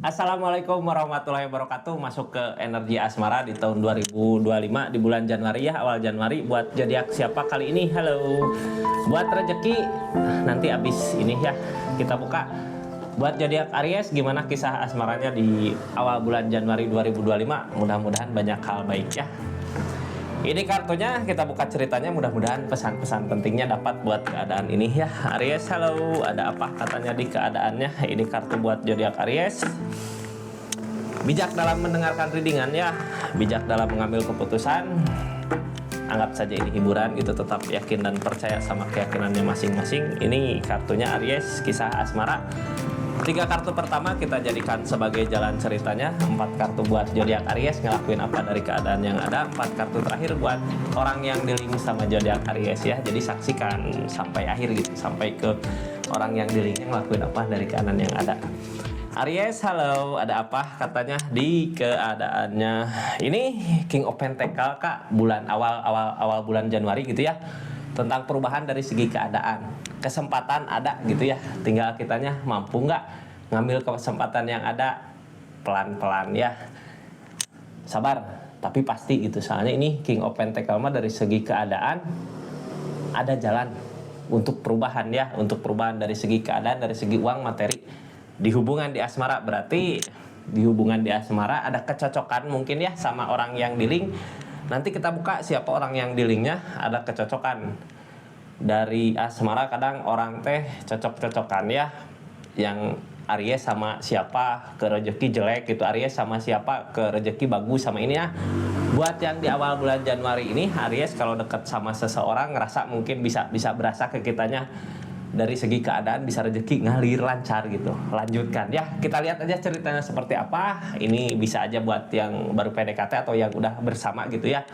Assalamualaikum warahmatullahi wabarakatuh. Masuk ke energi asmara di tahun 2025 di bulan Januari ya, awal Januari. Buat zodiak siapa kali ini? Halo. Buat rezeki nanti abis ini ya kita buka. Buat zodiak Aries, gimana kisah asmaranya di awal bulan Januari 2025? Mudah-mudahan banyak hal baik ya. Ini kartunya, kita buka ceritanya, mudah-mudahan pesan-pesan pentingnya dapat buat keadaan ini ya. Aries, halo, ada apa katanya di keadaannya? Ini kartu buat zodiak Aries. Bijak dalam mendengarkan readingan ya, bijak dalam mengambil keputusan. Anggap saja ini hiburan gitu, tetap yakin dan percaya sama keyakinannya masing-masing. Ini kartunya Aries, kisah asmara. 3 kartu pertama kita jadikan sebagai jalan ceritanya. 4 kartu buat zodiak Aries ngelakuin apa dari keadaan yang ada. 4 kartu terakhir buat orang yang di-link sama zodiak Aries ya. Jadi saksikan sampai akhir gitu, sampai ke orang yang di-linknya ngelakuin apa dari keadaan yang ada. Aries, halo, ada apa katanya di keadaannya? Ini King of Pentacle kak, bulan awal bulan Januari gitu ya. Tentang perubahan dari segi keadaan, kesempatan ada gitu ya, tinggal kitanya mampu nggak ngambil kesempatan yang ada. Pelan-pelan ya, sabar tapi pasti gitu. Soalnya ini King of Pentacle mah dari segi keadaan ada jalan untuk perubahan ya, untuk perubahan dari segi keadaan, dari segi uang materi. Di hubungan di asmara, berarti di hubungan di asmara ada kecocokan mungkin ya sama orang yang di link. Nanti kita buka siapa orang yang di linknya, ada kecocokan dari asmara. Kadang orang teh cocok-cocokan ya, yang Aries sama siapa ke rezeki jelek gitu, Aries sama siapa ke rezeki bagus sama ini ya. Buat yang di awal bulan Januari ini, Aries kalau deket sama seseorang ngerasa mungkin bisa berasa ke kitanya dari segi keadaan, bisa rezeki ngalir lancar gitu. Lanjutkan ya, kita lihat aja ceritanya seperti apa. Ini bisa aja buat yang baru PDKT atau yang udah bersama gitu ya,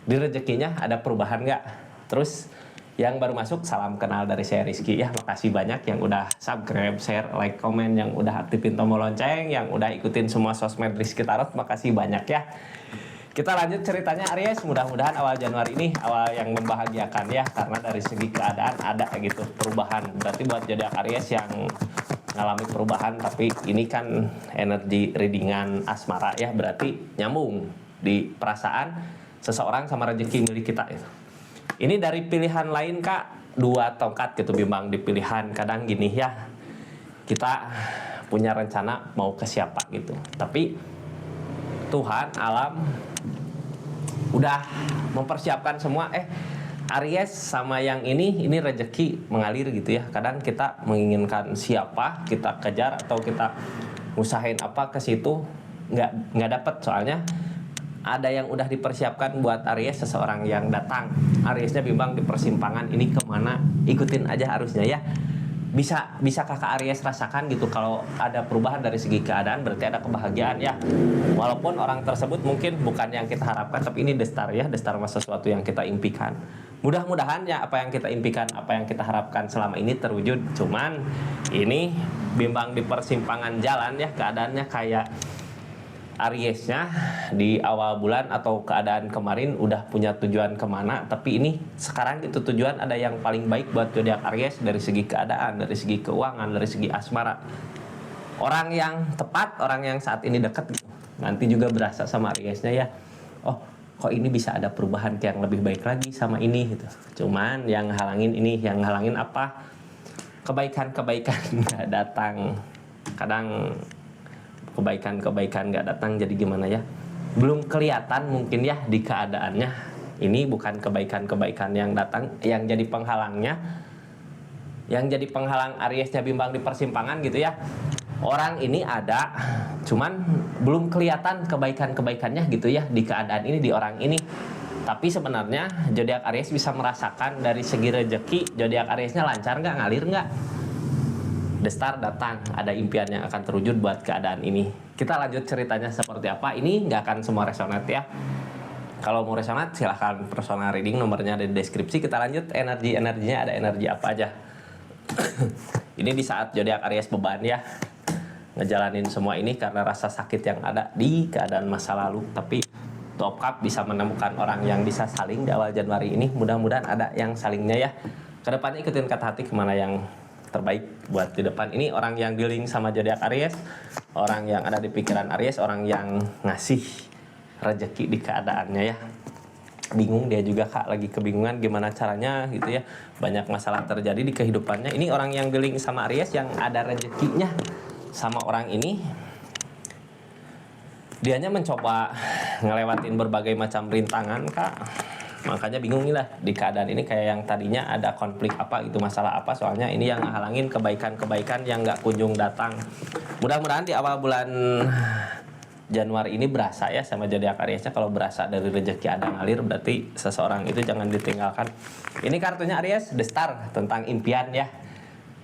di rezekinya ada perubahan nggak. Terus yang baru masuk, salam kenal dari saya Rizky ya. Makasih banyak yang udah subscribe, share, like, komen, yang udah aktifin tombol lonceng, yang udah ikutin semua sosmed Rizky Tarot, makasih banyak ya. Kita lanjut ceritanya Aries. Mudah-mudahan awal Januari ini awal yang membahagiakan ya, karena dari segi keadaan ada gitu perubahan. Berarti buat zodiak Aries yang ngalami perubahan, tapi ini kan energi readingan asmara ya, berarti nyambung di perasaan seseorang sama rezeki milik kita itu. Ini dari pilihan lain kak, 2 tongkat gitu bimbang di pilihan. Kadang gini ya, kita punya rencana mau ke siapa gitu, tapi Tuhan alam udah mempersiapkan semua. Aries sama yang ini rezeki mengalir gitu ya. Kadang kita menginginkan siapa, kita kejar atau kita usahain apa ke situ, nggak dapet. Soalnya ada yang udah dipersiapkan buat Aries, seseorang yang datang. Ariesnya bimbang di persimpangan, ini kemana, ikutin aja arusnya ya. Bisa kakak Aries rasakan gitu, kalau ada perubahan dari segi keadaan berarti ada kebahagiaan ya. Walaupun orang tersebut mungkin bukan yang kita harapkan, tapi ini destar ya, destar mas sesuatu yang kita impikan. Mudah-mudahan ya apa yang kita impikan, apa yang kita harapkan selama ini terwujud. Cuman ini bimbang di persimpangan jalan ya, keadaannya kayak Ariesnya di awal bulan atau keadaan kemarin udah punya tujuan kemana, tapi ini sekarang itu tujuan ada yang paling baik buat zodiak Aries dari segi keadaan, dari segi keuangan, dari segi asmara. Orang yang tepat, orang yang saat ini dekat gitu. Nanti juga berasa sama Ariesnya ya, oh kok ini bisa ada perubahan yang lebih baik lagi sama ini gitu. Cuman yang halangin ini, yang halangin apa? Kebaikan-kebaikan nggak datang. Kadang kebaikan-kebaikan nggak datang, jadi gimana ya, belum kelihatan mungkin ya di keadaannya. Ini bukan kebaikan-kebaikan yang datang, yang jadi penghalangnya, yang jadi penghalang Ariesnya bimbang di persimpangan gitu ya. Orang ini ada, cuman belum kelihatan kebaikan-kebaikannya gitu ya di keadaan ini, di orang ini. Tapi sebenarnya zodiak Aries bisa merasakan dari segi rezeki, zodiak Ariesnya lancar nggak, ngalir nggak. The Star datang, ada impian yang akan terwujud buat keadaan ini. Kita lanjut ceritanya seperti apa. Ini nggak akan semua resonate ya. Kalau mau resonate silahkan personal reading, nomornya ada di deskripsi. Kita lanjut energinya, ada energi apa aja. Ini di saat zodiak Aries beban ya, ngejalanin semua ini karena rasa sakit yang ada di keadaan masa lalu. Tapi Top Cup bisa menemukan orang yang bisa saling di awal Januari ini. Mudah-mudahan ada yang salingnya ya. Kedepannya ikutin kata hati kemana yang terbaik buat di depan. Ini orang yang dealing sama zodiak Aries, Orang yang ada di pikiran Aries, orang yang ngasih rezeki di keadaannya ya. Bingung dia juga Kak, lagi kebingungan gimana caranya gitu ya. Banyak masalah terjadi di kehidupannya. Ini orang yang dealing sama Aries yang ada rezekinya sama orang ini. Dianya mencoba ngelewatin berbagai macam rintangan Kak. Makanya bingung lah di keadaan ini, kayak yang tadinya ada konflik apa gitu, masalah apa, soalnya ini yang ngehalangin kebaikan-kebaikan yang nggak kunjung datang. Mudah-mudahan di awal bulan Januari ini berasa ya sama zodiak Ariesnya. Kalau berasa dari rezeki ada ngalir, berarti seseorang itu jangan ditinggalkan. Ini kartunya Aries, The Star, tentang impian ya.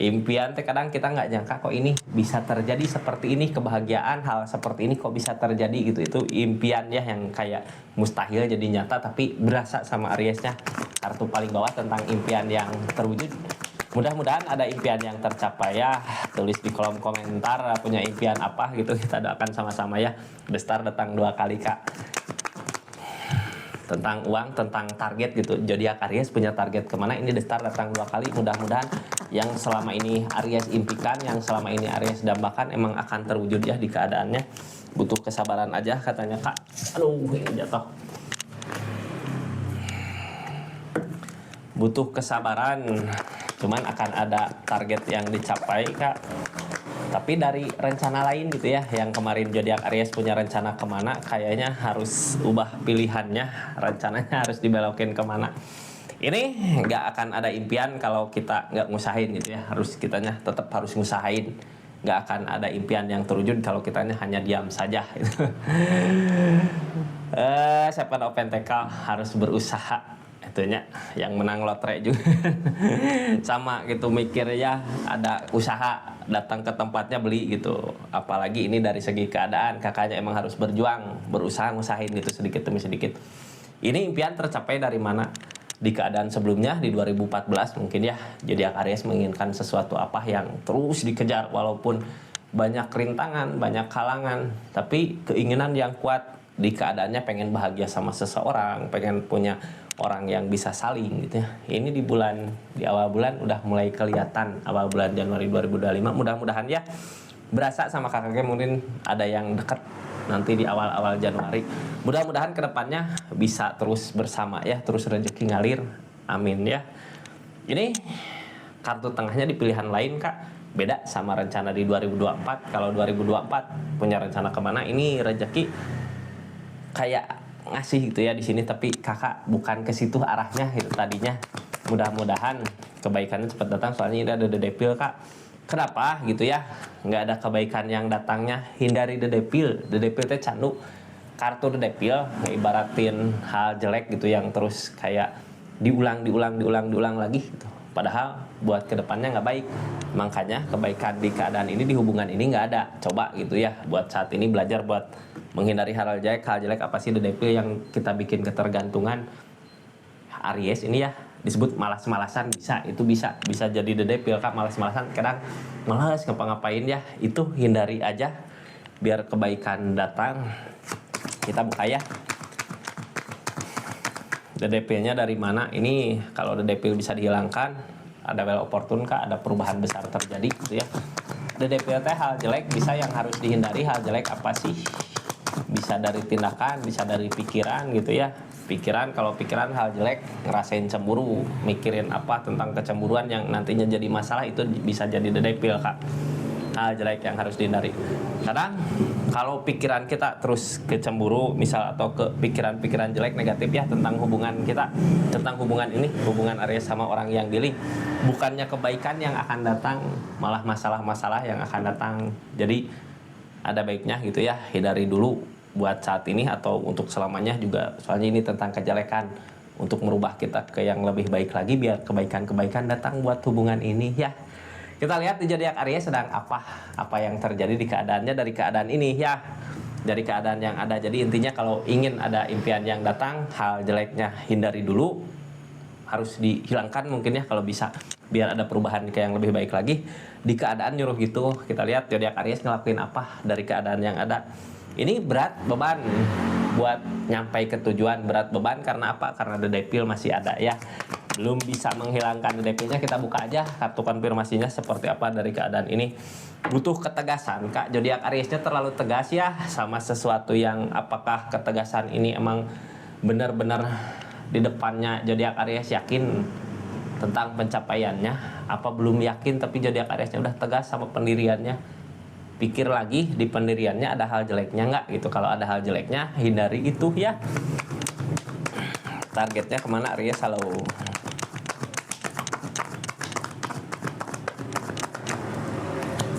Impian teh kadang kita nggak nyangka kok ini bisa terjadi seperti ini, kebahagiaan hal seperti ini kok bisa terjadi gitu. Itu impian ya yang kayak mustahil jadi nyata, tapi berasa sama Ariesnya. Kartu paling bawah tentang impian yang terwujud. Mudah-mudahan ada impian yang tercapai ya. Tulis di kolom komentar punya impian apa gitu, kita doakan sama-sama ya. The Star datang 2 kali Kak. Tentang uang, tentang target gitu. Zodiak Aries punya target kemana, ini The Star datang 2 kali. Mudah-mudahan yang selama ini Aries impikan, yang selama ini Aries dambakan emang akan terwujud ya di keadaannya. Butuh kesabaran aja katanya Kak. Aduh, ini jatuh. Butuh kesabaran, cuman akan ada target yang dicapai Kak. Tapi dari rencana lain gitu ya, yang kemarin zodiak Aries punya rencana kemana, kayaknya harus ubah pilihannya, rencananya harus dibelokin kemana. Ini nggak akan ada impian kalau kita nggak ngusahain gitu ya, harus kitanya tetap harus ngusahain. Nggak akan ada impian yang terwujud kalau kitanya hanya diam saja gitu. Siapa Open TK harus berusaha, itunya yang menang lotre juga. Sama gitu mikir ya, ada usaha, datang ke tempatnya beli gitu. Apalagi ini dari segi keadaan, kakaknya emang harus berjuang, berusaha ngusahain gitu sedikit demi sedikit. Ini impian tercapai dari mana? Di keadaan sebelumnya di 2014 mungkin ya, zodiak Aries menginginkan sesuatu apa yang terus dikejar walaupun banyak rintangan, banyak halangan, tapi keinginan yang kuat. Di keadaannya pengen bahagia sama seseorang, pengen punya orang yang bisa saling gitu ya. Ini di awal bulan udah mulai kelihatan, awal bulan Januari 2025. Mudah-mudahan ya berasa sama kakaknya, mungkin ada yang deket nanti di awal-awal Januari. Mudah-mudahan kedepannya bisa terus bersama ya, terus rezeki ngalir, amin ya. Ini kartu tengahnya di pilihan lain Kak, beda sama rencana di 2024. Kalau 2024 punya rencana kemana, ini rezeki kayak ngasih gitu ya di sini, tapi kakak bukan ke situ arahnya itu tadinya. Mudah-mudahan kebaikannya cepat datang, soalnya ini ada The Devil Kak. Kenapa gitu ya, nggak ada kebaikan yang datangnya? Hindari The Devil. The Devil teh candu. Kartu The Devil ngibaratin hal jelek gitu yang terus kayak diulang lagi gitu. Padahal buat kedepannya nggak baik. Makanya kebaikan di keadaan ini, di hubungan ini nggak ada. Coba gitu ya, buat saat ini belajar buat menghindari hal jelek. Hal jelek apa sih The Devil yang kita bikin ketergantungan? Aries ini ya disebut malas-malasan, itu bisa jadi The Devil Kak. Malas-malasan, kadang malas ngapa-ngapain ya, itu hindari aja biar kebaikan datang. Kita buka ya, The Devil-nya dari mana. Ini kalau The Devil bisa dihilangkan, ada well opportune Kak, ada perubahan besar terjadi gitu ya. The Devil teh hal jelek bisa yang harus dihindari. Hal jelek apa sih? Bisa dari tindakan, bisa dari pikiran gitu ya. Kalau pikiran hal jelek, ngerasain cemburu, mikirin apa tentang kecemburuan yang nantinya jadi masalah, itu bisa jadi The Devil Kak. Hal jelek yang harus dihindari. Kadang kalau pikiran kita terus kecemburu misal, atau ke pikiran-pikiran jelek negatif ya tentang hubungan kita, tentang hubungan ini, hubungan Aries sama orang yang dealing, bukannya kebaikan yang akan datang, malah masalah-masalah yang akan datang. Jadi ada baiknya gitu ya, hindari dulu buat saat ini atau untuk selamanya juga, soalnya ini tentang kejelekan, untuk merubah kita ke yang lebih baik lagi biar kebaikan-kebaikan datang buat hubungan ini ya. Kita lihat di zodiak Aries sedang apa yang terjadi di keadaannya dari keadaan ini ya, dari keadaan yang ada. Jadi intinya kalau ingin ada impian yang datang, hal jeleknya hindari dulu, harus dihilangkan mungkin ya kalau bisa, biar ada perubahan ke yang lebih baik lagi. Di keadaan nyuruh gitu, kita lihat zodiak Aries ngelakuin apa dari keadaan yang ada. Ini berat beban buat nyampai ke tujuan, berat beban karena apa? Karena The Devil masih ada ya. belum bisa menghilangkan DP-nya. Kita buka aja kartu konfirmasinya seperti apa dari keadaan ini. Butuh ketegasan Kak, zodiak Aries-nya terlalu tegas ya sama sesuatu yang, apakah ketegasan ini emang benar-benar di depannya zodiak Aries yakin tentang pencapaiannya, apa belum yakin tapi zodiak Aries-nya udah tegas sama pendiriannya. Pikir lagi di pendiriannya ada hal jeleknya nggak gitu. Kalau ada hal jeleknya hindari itu ya. Targetnya kemana Aries? Halo.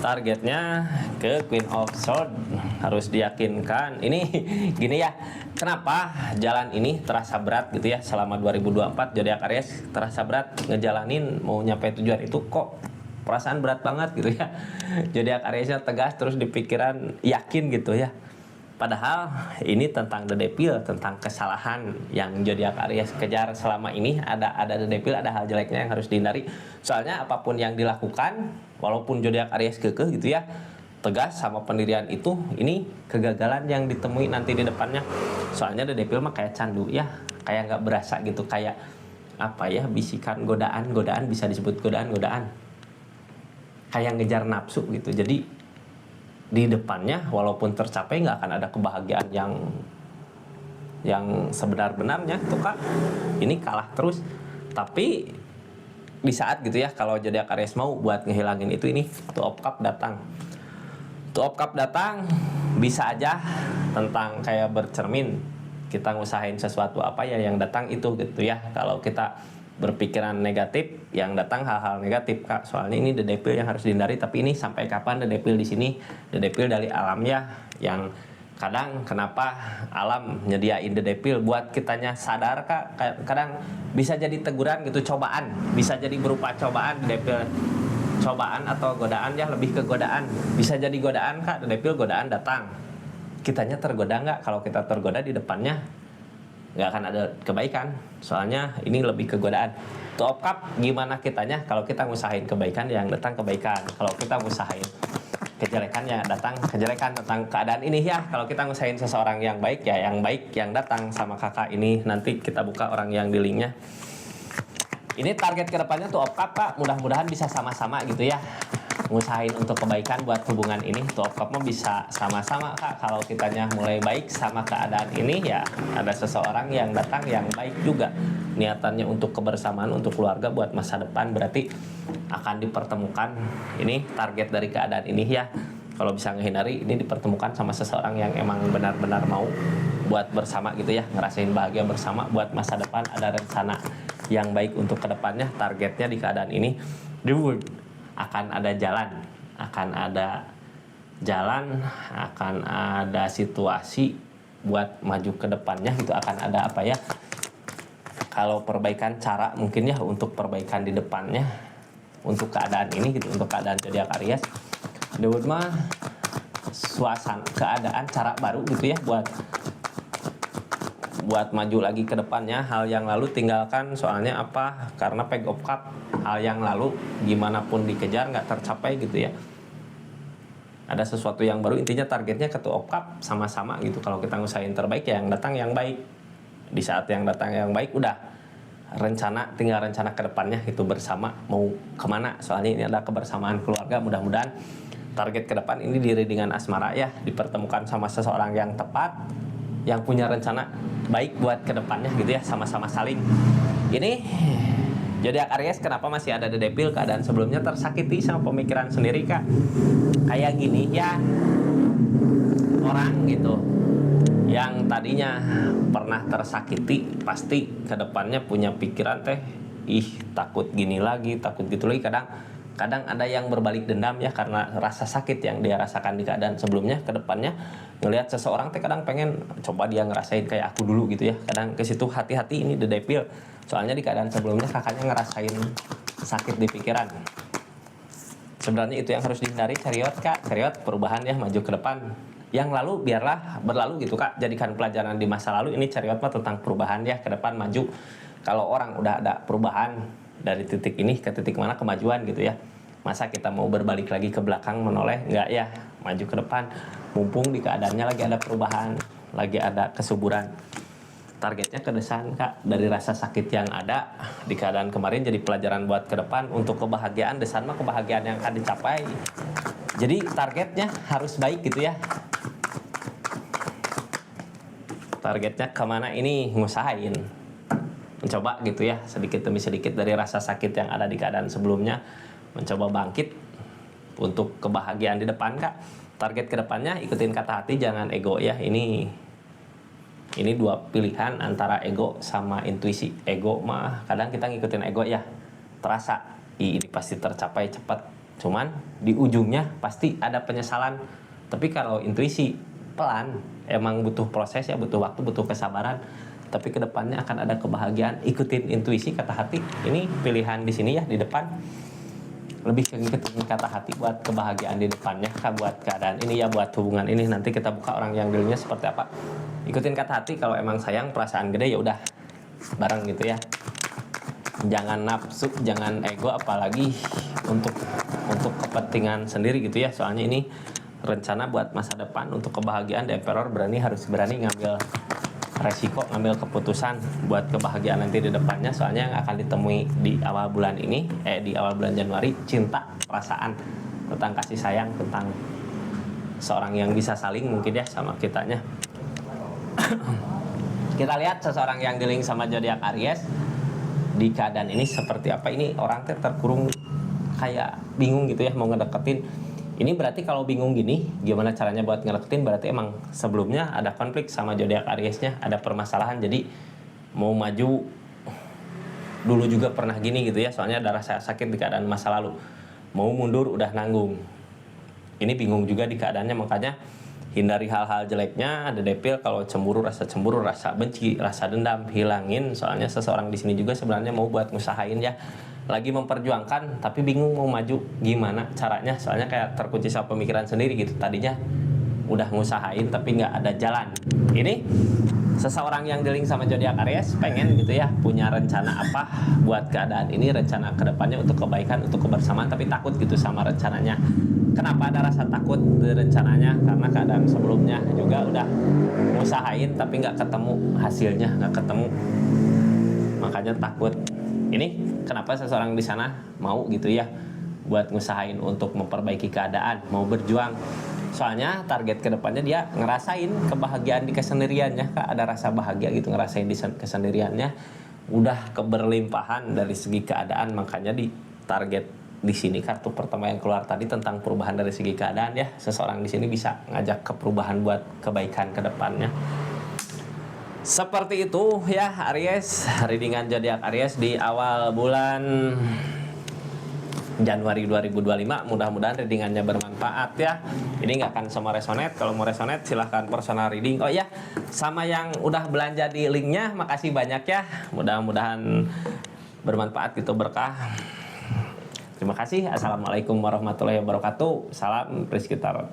Targetnya ke Queen of Swords, harus diyakinkan. Ini gini ya, kenapa jalan ini terasa berat gitu ya selama 2024 zodiak Aries terasa berat ngejalanin mau nyampe tujuan itu, kok perasaan berat banget gitu ya. Zodiak Aries-nya tegas terus di pikiran yakin gitu ya. Padahal ini tentang The Devil, tentang kesalahan yang zodiak Aries kejar selama ini. Ada The Devil, ada hal jeleknya yang harus dihindari. Soalnya apapun yang dilakukan, walaupun zodiak Aries kekeh gitu ya, tegas sama pendirian itu, ini kegagalan yang ditemui nanti di depannya. Soalnya The Devil mah kayak candu ya, kayak nggak berasa gitu, kayak apa ya, bisikan godaan bisa disebut godaan, kayak ngejar nafsu gitu. Jadi di depannya walaupun tercapai nggak akan ada kebahagiaan yang sebenar-benarnya tuh Kak. Ini kalah terus. Tapi di saat gitu ya, kalau zodiak Aries mau buat ngehilangin itu, ini Two of Cup datang. Two of Cup datang bisa aja tentang kayak bercermin kita ngusahain sesuatu apa ya, yang datang itu gitu ya. Kalau kita berpikiran negatif, yang datang hal-hal negatif Kak. Soalnya ini The Devil yang harus dihindari. Tapi ini sampai kapan The Devil di sini? The Devil dari alam ya, yang kadang kenapa alam nyediain The Devil buat kitanya sadar Kak. Kadang bisa jadi teguran gitu, cobaan, bisa jadi berupa cobaan The Devil. Cobaan atau godaan ya, lebih ke godaan. Bisa jadi godaan Kak, The Devil godaan datang. Kitanya tergoda nggak? Kalau kita tergoda di depannya nggak akan ada kebaikan. Soalnya ini lebih ke godaan. Two of Cup gimana kitanya? Kalau kita ngusahain kebaikan, yang datang kebaikan. Kalau kita ngusahain kejelekan, ya datang kejelekan. Tentang keadaan ini ya, kalau kita ngusahain seseorang yang baik, ya yang baik yang datang sama kakak ini. Nanti kita buka orang yang di linknya. Ini target kedepannya Two of Cup Kak, mudah-mudahan bisa sama-sama gitu ya, ngusahain untuk kebaikan buat hubungan ini. Two of Cup mah bisa sama-sama Kak. Kalau kitanya mulai baik sama keadaan ini, ya ada seseorang yang datang yang baik juga. Niatannya untuk kebersamaan, untuk keluarga, buat masa depan, berarti akan dipertemukan. Ini target dari keadaan ini ya. Kalau bisa ngehindari, ini dipertemukan sama seseorang yang emang benar-benar mau buat bersama gitu ya, ngerasain bahagia bersama buat masa depan. Ada rencana yang baik untuk kedepannya. Targetnya di keadaan ini, the world akan ada jalan, akan ada situasi buat maju ke depannya gitu. Akan ada apa ya, kalau perbaikan cara mungkin ya, untuk perbaikan di depannya untuk keadaan ini gitu, untuk keadaan zodiak Aries. Dewa mah suasana, keadaan, cara baru gitu ya, buat maju lagi ke depannya. Hal yang lalu tinggalkan. Soalnya apa? Karena Page of Cup, hal yang lalu gimana pun dikejar nggak tercapai gitu ya. Ada sesuatu yang baru, intinya targetnya ke Two of Cup sama-sama gitu. Kalau kita ngusahain terbaik, ya yang datang yang baik. Di saat yang datang yang baik, udah tinggal rencana ke depannya itu bersama mau kemana. Soalnya ini ada kebersamaan keluarga. Mudah-mudahan target ke depan ini diri dengan asmara ya, dipertemukan sama seseorang yang tepat, yang punya rencana baik buat kedepannya gitu ya, sama-sama saling. Ini zodiak Aries kenapa masih ada The Devil? Keadaan sebelumnya tersakiti sama pemikiran sendiri Kak. Kayak gini ya, orang gitu yang tadinya pernah tersakiti, pasti kedepannya punya pikiran takut gini lagi, takut gitu lagi. Kadang ada yang berbalik dendam ya, karena rasa sakit yang dia rasakan di keadaan sebelumnya. Kedepannya ngelihat seseorang kadang pengen coba dia ngerasain kayak aku dulu gitu ya. Kadang ke situ hati-hati, ini The Devil. Soalnya di keadaan sebelumnya kakaknya ngerasain sakit di pikiran. Sebenarnya itu yang harus dihindari. Chariot Kak, Chariot perubahan ya, maju ke depan. Yang lalu biarlah berlalu gitu Kak, jadikan pelajaran di masa lalu. Ini Chariot mah tentang perubahan ya, ke depan maju. Kalau orang udah ada perubahan dari titik ini ke titik mana, kemajuan gitu ya, masa kita mau berbalik lagi ke belakang menoleh? Enggak ya, maju ke depan. Mumpung di keadaannya lagi ada perubahan, lagi ada kesuburan. targetnya ke depan Kak, dari rasa sakit yang ada di keadaan kemarin jadi pelajaran buat ke depan. Untuk kebahagiaan desan mah kebahagiaan yang akan dicapai, jadi targetnya harus baik gitu ya. Targetnya kemana ini, ngusahain mencoba gitu ya, sedikit demi sedikit dari rasa sakit yang ada di keadaan sebelumnya, mencoba bangkit untuk kebahagiaan di depan Kak. Target kedepannya ikutin kata hati, jangan ego ya. Ini dua pilihan antara ego sama intuisi. Ego mah kadang kita ngikutin ego ya, terasa ini pasti tercapai cepat, cuman di ujungnya pasti ada penyesalan. Tapi kalau intuisi pelan, emang butuh proses ya, butuh waktu, butuh kesabaran, tapi kedepannya akan ada kebahagiaan. Ikutin intuisi kata hati, ini pilihan di sini ya, di depan lebih ke ngikutin kata hati buat kebahagiaan di depannya Kak, buat keadaan ini ya, buat hubungan ini. Nanti kita buka orang yang dulunya seperti apa. Ikutin kata hati, kalau emang sayang perasaan gede ya udah bareng gitu ya, jangan nafsu, jangan ego, apalagi untuk kepentingan sendiri gitu ya. Soalnya ini rencana buat masa depan, untuk kebahagiaan. The Emperor harus berani ngambil resiko, ngambil keputusan buat kebahagiaan nanti di depannya. Soalnya yang akan ditemui di awal bulan ini, di awal bulan Januari, cinta, perasaan, tentang kasih sayang, tentang seorang yang bisa saling mungkin ya sama kitanya. Kita lihat seseorang yang dealing sama zodiak Aries di keadaan ini seperti apa. Ini orang terkurung, kayak bingung gitu ya mau ngedeketin. Ini berarti kalau bingung gini, gimana caranya buat ngedeketin, berarti emang sebelumnya ada konflik sama zodiak Ariesnya, ada permasalahan. Jadi mau maju dulu juga pernah gini gitu ya, soalnya ada rasa sakit di keadaan masa lalu. Mau mundur udah nanggung. Ini bingung juga di keadaannya, makanya hindari hal-hal jeleknya. Ada Devil, kalau cemburu, rasa benci, rasa dendam, hilangin. Soalnya seseorang di sini juga sebenarnya mau buat ngusahain ya, lagi memperjuangkan tapi bingung mau maju gimana caranya. Soalnya kayak terkunci sama pemikiran sendiri gitu. Tadinya udah ngusahain tapi nggak ada jalan. Ini seseorang yang dealing sama zodiak Aries pengen gitu ya, punya rencana apa buat keadaan ini, rencana kedepannya untuk kebaikan, untuk kebersamaan, tapi takut gitu sama rencananya. Kenapa ada rasa takut di rencananya? Karena keadaan sebelumnya juga udah ngusahain tapi nggak ketemu hasilnya, nggak ketemu, makanya takut. Ini kenapa seseorang di sana mau gitu ya buat ngusahain untuk memperbaiki keadaan, mau berjuang. Soalnya target kedepannya dia ngerasain kebahagiaan di kesendiriannya Kak, ada rasa bahagia gitu ngerasain di kesendiriannya, udah keberlimpahan dari segi keadaan. Makanya di target di sini kartu pertama yang keluar tadi tentang perubahan dari segi keadaan ya, seseorang di sini bisa ngajak ke perubahan buat kebaikan ke depannya. Seperti itu ya Aries, readingan zodiak Aries di awal bulan Januari 2025. Mudah-mudahan readingannya bermanfaat ya. Ini nggak akan semua resonate. Kalau mau resonate silahkan personal reading. Oh ya, sama yang udah belanja di linknya, makasih banyak ya. Mudah-mudahan bermanfaat gitu, berkah. Terima kasih. Assalamualaikum warahmatullahi wabarakatuh. Salam Rizky Tarot.